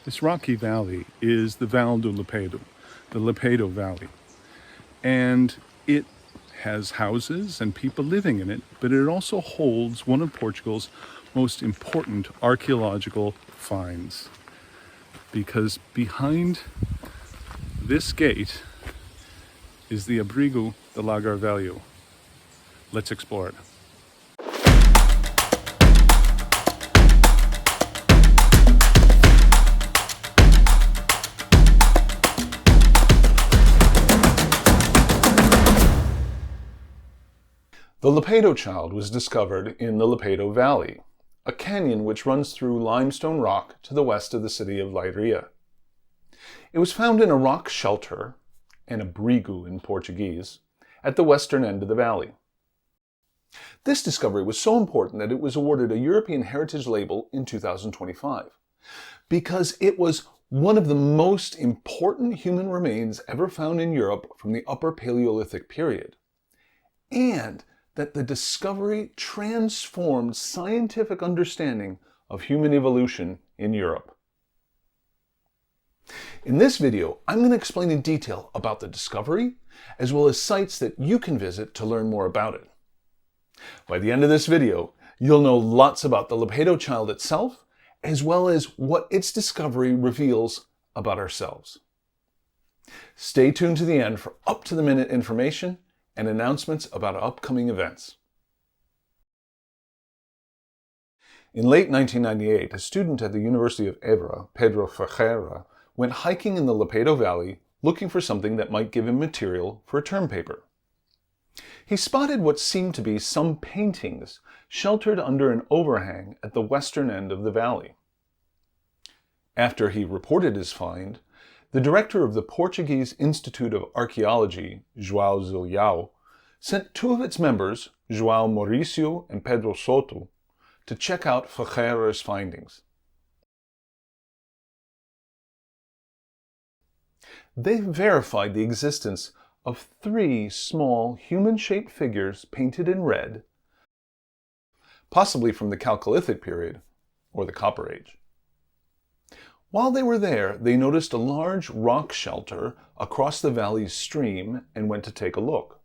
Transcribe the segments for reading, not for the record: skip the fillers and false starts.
This rocky valley is the Vale do Lapedo, the Lapedo Valley. And it has houses and people living in it, but it also holds one of Portugal's most important archaeological finds. Because behind this gate is the Abrigo, the Lagar Velho. Let's explore it. The Lapedo Child was discovered in the Lapedo Valley, a canyon which runs through limestone rock to the west of the city of Leiria. It was found in a rock shelter, an abrigo in Portuguese, at the western end of the valley. This discovery was so important that it was awarded a European Heritage Label in 2025, because it was one of the most important human remains ever found in Europe from the Upper Paleolithic period, and that the discovery transformed scientific understanding of human evolution in Europe. In this video, I'm going to explain in detail about the discovery, as well as sites that you can visit to learn more about it. By the end of this video, you'll know lots about the Lapedo Child itself, as well as what its discovery reveals about ourselves. Stay tuned to the end for up-to-the-minute information and announcements about upcoming events. In late 1998, a student at the University of Évora, Pedro Ferreira, went hiking in the Lapedo Valley looking for something that might give him material for a term paper. He spotted what seemed to be some paintings sheltered under an overhang at the western end of the valley. After he reported his find, the director of the Portuguese Institute of Archaeology, João Zilhão, sent two of its members, João Mauricio and Pedro Soto, to check out Ferreira's findings. They verified the existence of three small human-shaped figures painted in red, possibly from the Chalcolithic period or the Copper Age. While they were there, they noticed a large rock shelter across the valley's stream and went to take a look.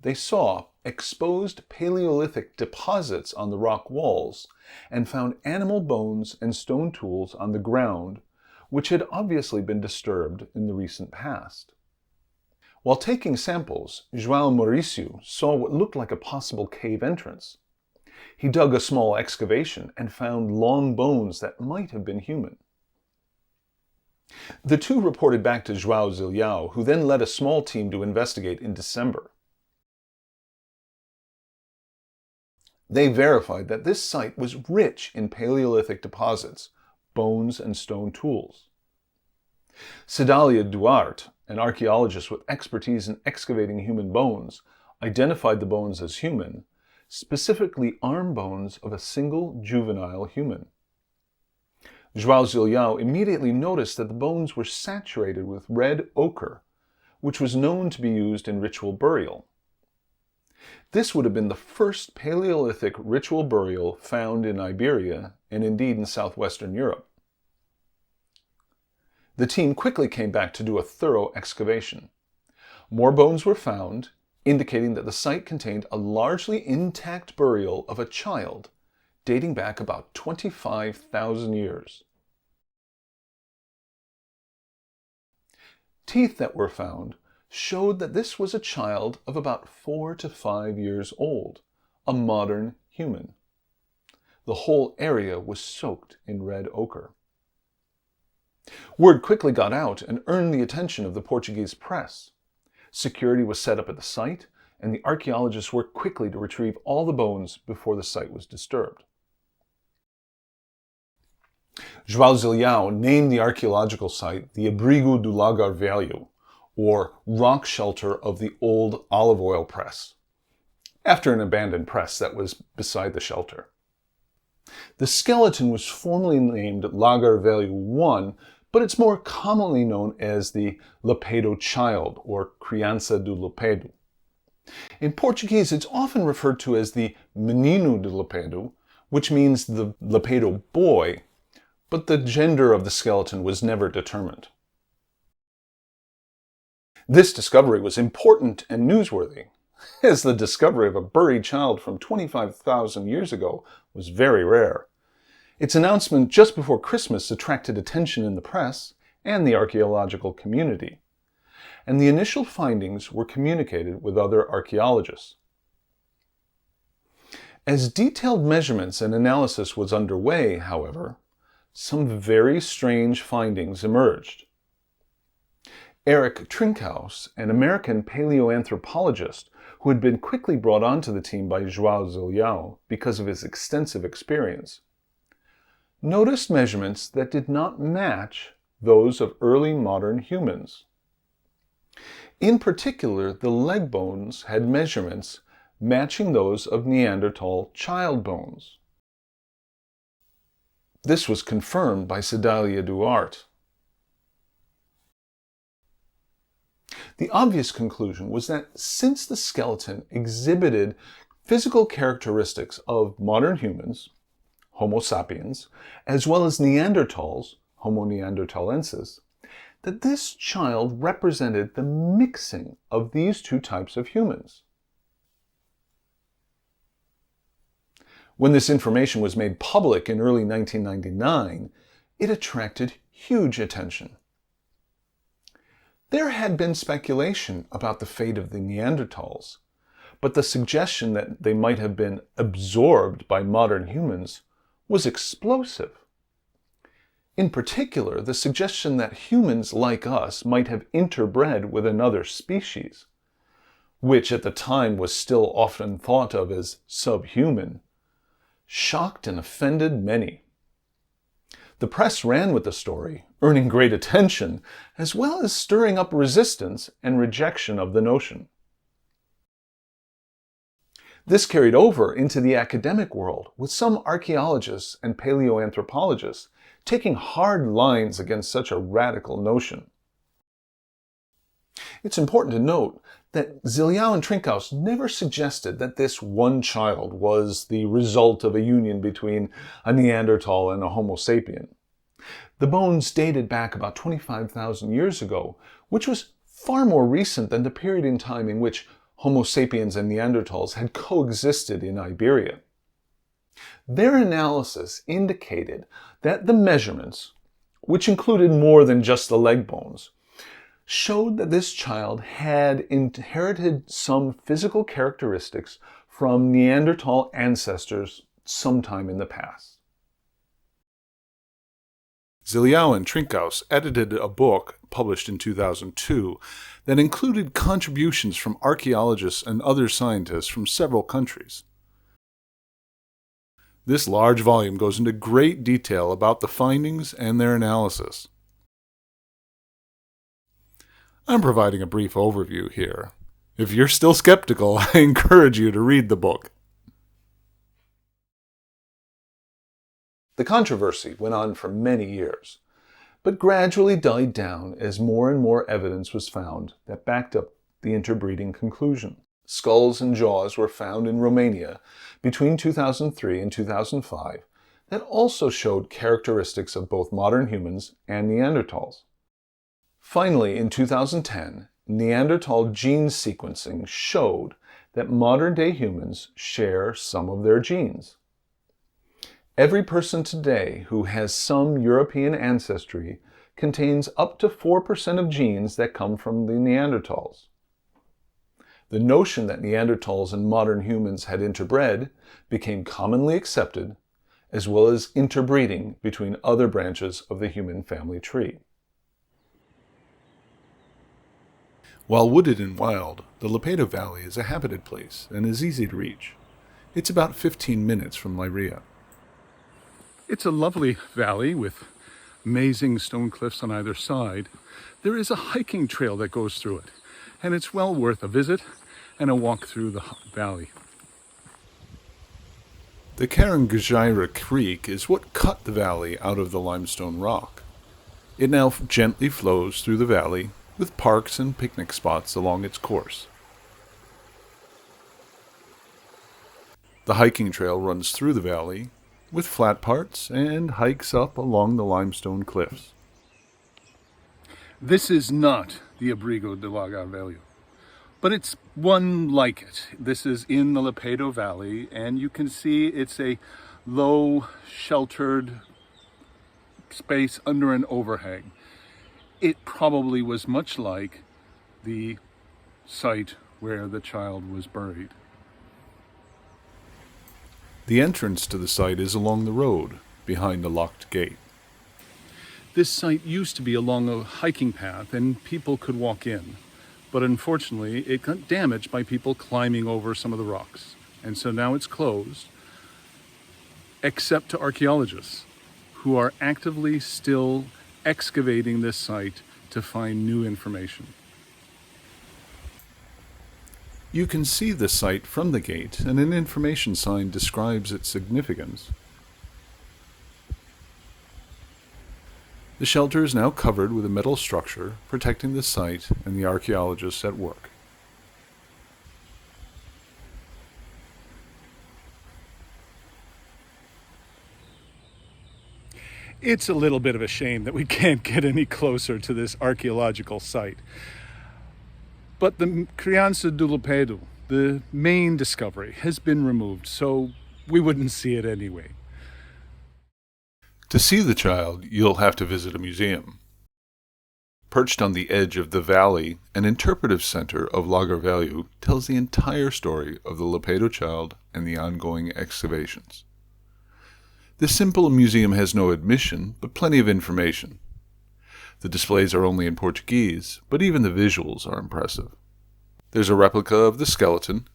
They saw exposed Paleolithic deposits on the rock walls and found animal bones and stone tools on the ground, which had obviously been disturbed in the recent past. While taking samples, João Mauricio saw what looked like a possible cave entrance. He dug a small excavation and found long bones that might have been human. The two reported back to João Zilhão, who then led a small team to investigate in December. They verified that this site was rich in Paleolithic deposits, bones, and stone tools. Cidália Duarte, an archaeologist with expertise in excavating human bones, identified the bones as human, specifically arm bones of a single juvenile human. João Zilhão immediately noticed that the bones were saturated with red ochre, which was known to be used in ritual burial. This would have been the first Paleolithic ritual burial found in Iberia and indeed in southwestern Europe. The team quickly came back to do a thorough excavation. More bones were found, indicating that the site contained a largely intact burial of a child dating back about 25,000 years. Teeth that were found showed that this was a child of about 4 to 5 years old, a modern human. The whole area was soaked in red ochre. Word quickly got out and earned the attention of the Portuguese press. Security was set up at the site, and the archaeologists worked quickly to retrieve all the bones before the site was disturbed. João Zilhão named the archaeological site the Abrigo do Lagar Velho, or rock shelter of the old olive oil press, after an abandoned press that was beside the shelter. The skeleton was formerly named Lagar Velho I, but it's more commonly known as the Lapedo Child, or Criança do Lapedo. In Portuguese, it's often referred to as the Menino de Lapedo, which means the Lapedo boy, but the gender of the skeleton was never determined. This discovery was important and newsworthy, as the discovery of a buried child from 25,000 years ago was very rare. Its announcement just before Christmas attracted attention in the press and the archaeological community, and the initial findings were communicated with other archaeologists. As detailed measurements and analysis was underway, however, some very strange findings emerged. Erik Trinkaus, an American paleoanthropologist who had been quickly brought onto the team by João Zilhão because of his extensive experience, noticed measurements that did not match those of early modern humans. In particular, the leg bones had measurements matching those of Neanderthal child bones. This was confirmed by Cédália Duarte. The obvious conclusion was that since the skeleton exhibited physical characteristics of modern humans, Homo Sapiens, as well as Neanderthals, Homo Neanderthalensis, that this child represented the mixing of these two types of humans. When this information was made public in early 1999, it attracted huge attention. There had been speculation about the fate of the Neanderthals, but the suggestion that they might have been absorbed by modern humans was explosive. In particular, the suggestion that humans like us might have interbred with another species, which at the time was still often thought of as subhuman, shocked and offended many. The press ran with the story, earning great attention, as well as stirring up resistance and rejection of the notion. This carried over into the academic world, with some archaeologists and paleoanthropologists taking hard lines against such a radical notion. It's important to note that Zilhão and Trinkaus never suggested that this one child was the result of a union between a Neanderthal and a Homo sapien. The bones dated back about 25,000 years ago, which was far more recent than the period in time in which Homo sapiens and Neanderthals had coexisted in Iberia. Their analysis indicated that the measurements, which included more than just the leg bones, showed that this child had inherited some physical characteristics from Neanderthal ancestors sometime in the past. Zilhão and Trinkaus edited a book published in 2002 that included contributions from archaeologists and other scientists from several countries. This large volume goes into great detail about the findings and their analysis. I'm providing a brief overview here. If you're still skeptical, I encourage you to read the book. The controversy went on for many years, but gradually died down as more and more evidence was found that backed up the interbreeding conclusion. Skulls and jaws were found in Romania between 2003 and 2005 that also showed characteristics of both modern humans and Neanderthals. Finally, in 2010, Neanderthal gene sequencing showed that modern-day humans share some of their genes. Every person today who has some European ancestry contains up to 4% of genes that come from the Neanderthals. The notion that Neanderthals and modern humans had interbred became commonly accepted, as well as interbreeding between other branches of the human family tree. While wooded and wild, the Lapedo Valley is a habited place and is easy to reach. It's about 15 minutes from Leiria. It's a lovely valley with amazing stone cliffs on either side. There is a hiking trail that goes through it, and it's well worth a visit and a walk through the valley. The Carangueira Creek is what cut the valley out of the limestone rock. It now gently flows through the valley, with parks and picnic spots along its course. The hiking trail runs through the valley, with flat parts and hikes up along the limestone cliffs. This is not the Abrigo de Lagar Velho, but it's one like it. This is in the Lapedo Valley, and you can see it's a low, sheltered space under an overhang. It probably was much like the site where the child was buried. The entrance to the site is along the road, behind a locked gate. This site used to be along a hiking path and people could walk in, but unfortunately it got damaged by people climbing over some of the rocks. And so now it's closed, except to archaeologists who are actively still excavating this site to find new information. You can see the site from the gate, and an information sign describes its significance. The shelter is now covered with a metal structure protecting the site and the archaeologists at work. It's a little bit of a shame that we can't get any closer to this archaeological site. But the Criança do Lapedo, the main discovery, has been removed, so we wouldn't see it anyway. To see the child, you'll have to visit a museum. Perched on the edge of the Vale, an interpretive center of Lagar Velho tells the entire story of the Lapedo Child and the ongoing excavations. This simple museum has no admission, but plenty of information. The displays are only in Portuguese, but even the visuals are impressive. There's a replica of the skeleton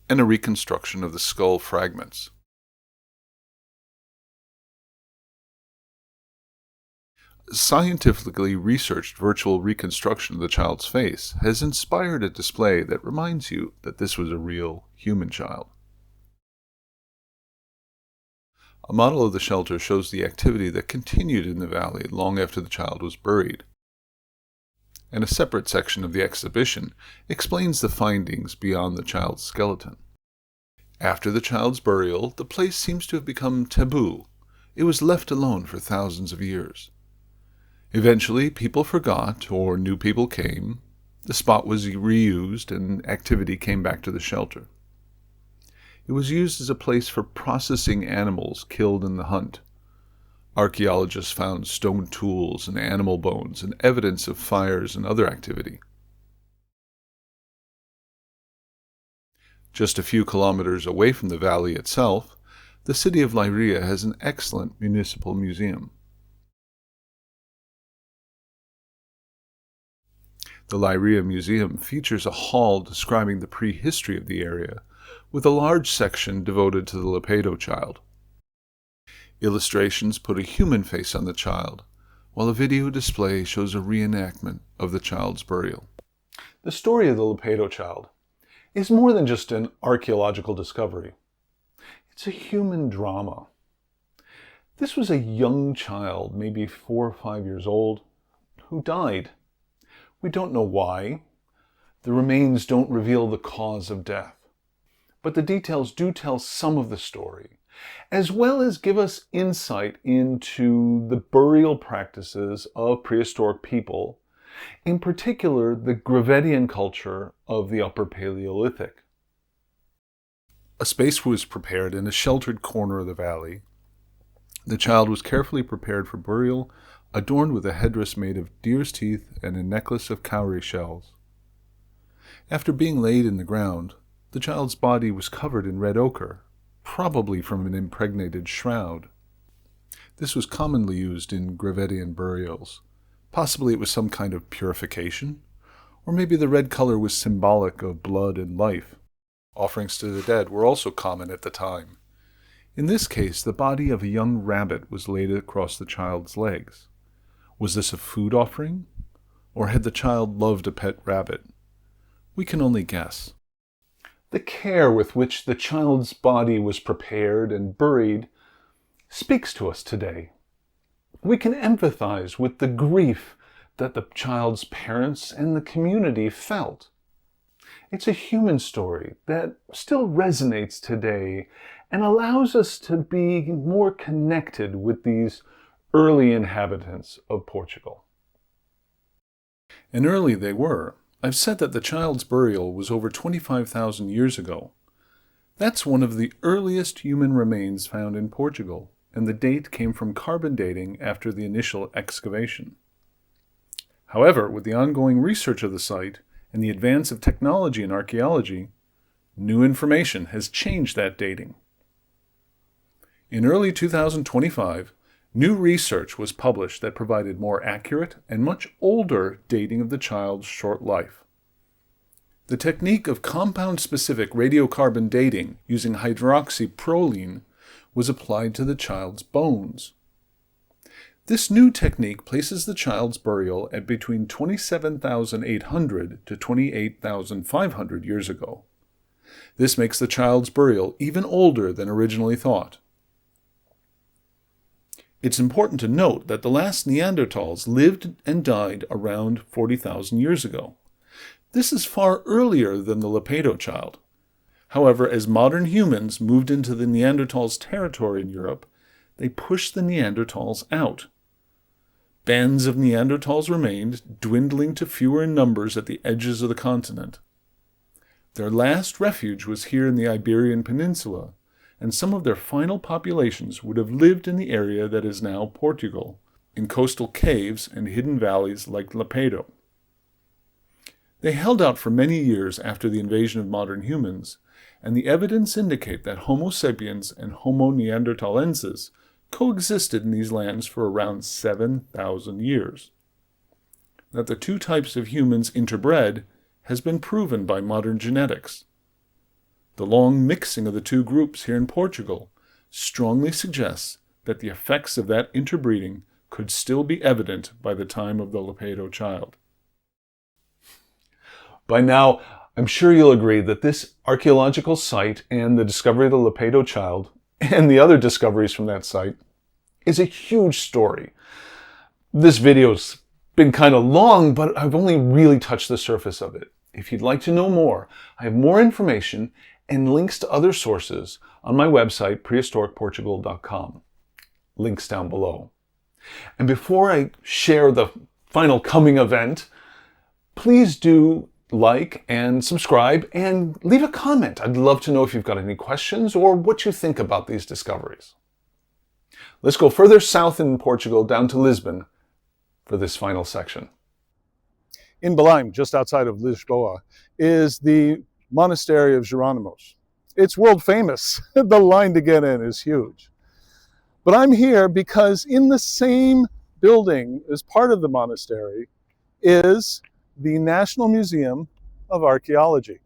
and a reconstruction of the skull fragments. Scientifically researched virtual reconstruction of the child's face has inspired a display that reminds you that this was a real human child. A model of the shelter shows the activity that continued in the valley long after the child was buried. And a separate section of the exhibition explains the findings beyond the child's skeleton. After the child's burial, the place seems to have become taboo. It was left alone for thousands of years. Eventually, people forgot, or new people came. The spot was reused, and activity came back to the shelter. It was used as a place for processing animals killed in the hunt. Archaeologists found stone tools and animal bones and evidence of fires and other activity. Just a few kilometers away from the valley itself, the city of Leiria has an excellent municipal museum. The Leiria Museum features a hall describing the prehistory of the area, with a large section devoted to the Lapedo Child. Illustrations put a human face on the child, while a video display shows a reenactment of the child's burial. The story of the Lapedo Child is more than just an archaeological discovery. It's a human drama. This was a young child, maybe 4 or 5 years old, who died. We don't know why. The remains don't reveal the cause of death. But the details do tell some of the story, as well as give us insight into the burial practices of prehistoric people, in particular the Gravettian culture of the Upper Paleolithic. A space was prepared in a sheltered corner of the valley. The child was carefully prepared for burial, adorned with a headdress made of deer's teeth and a necklace of cowrie shells. After being laid in the ground, the child's body was covered in red ochre, probably from an impregnated shroud. This was commonly used in Gravettian burials. Possibly it was some kind of purification, or maybe the red color was symbolic of blood and life. Offerings to the dead were also common at the time. In this case, the body of a young rabbit was laid across the child's legs. Was this a food offering, or had the child loved a pet rabbit? We can only guess. The care with which the child's body was prepared and buried speaks to us today. We can empathize with the grief that the child's parents and the community felt. It's a human story that still resonates today and allows us to be more connected with these early inhabitants of Portugal. And early they were. I've said that the child's burial was over 25,000 years ago. That's one of the earliest human remains found in Portugal, and the date came from carbon dating after the initial excavation. However, with the ongoing research of the site and the advance of technology in archaeology, new information has changed that dating. In early 2025, new research was published that provided more accurate and much older dating of the child's short life. The technique of compound-specific radiocarbon dating using hydroxyproline was applied to the child's bones. This new technique places the child's burial at between 27,800 to 28,500 years ago. This makes the child's burial even older than originally thought. It's important to note that the last Neanderthals lived and died around 40,000 years ago. This is far earlier than the Lapedo Child. However, as modern humans moved into the Neanderthals' territory in Europe, they pushed the Neanderthals out. Bands of Neanderthals remained, dwindling to fewer in numbers at the edges of the continent. Their last refuge was here in the Iberian Peninsula, and some of their final populations would have lived in the area that is now Portugal, in coastal caves and hidden valleys like Lapedo. They held out for many years after the invasion of modern humans, and the evidence indicate that Homo Sapiens and Homo Neanderthalensis coexisted in these lands for around 7,000 years. That the two types of humans interbred has been proven by modern genetics. The long mixing of the two groups here in Portugal strongly suggests that the effects of that interbreeding could still be evident by the time of the Lapedo Child. By now, I'm sure you'll agree that this archaeological site and the discovery of the Lapedo Child and the other discoveries from that site is a huge story. This video's been kind of long, but I've only really touched the surface of it. If you'd like to know more, I have more information and links to other sources on my website, prehistoricportugal.com. Links down below. And before I share the final coming event, please do like and subscribe and leave a comment. I'd love to know if you've got any questions or what you think about these discoveries. Let's go further south in Portugal down to Lisbon for this final section. In Belém, just outside of Lisboa, is the Monastery of Jerónimos. It's world famous. The line to get in is huge. But I'm here because in the same building as part of the monastery is the National Museum of Archaeology.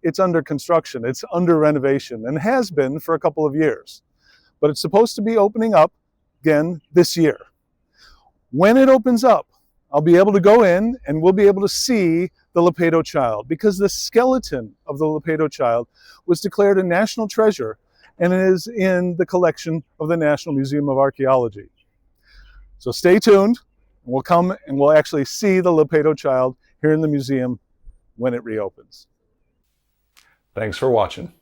It's under construction, it's under renovation, and has been for a couple of years. But it's supposed to be opening up again this year. When it opens up, I'll be able to go in and we'll be able to see the Lapedo Child, because the skeleton of the Lapedo Child was declared a national treasure and is in the collection of the National Museum of Archaeology. So stay tuned. We'll come and we'll actually see the Lapedo Child here in the museum when it reopens. Thanks for watching.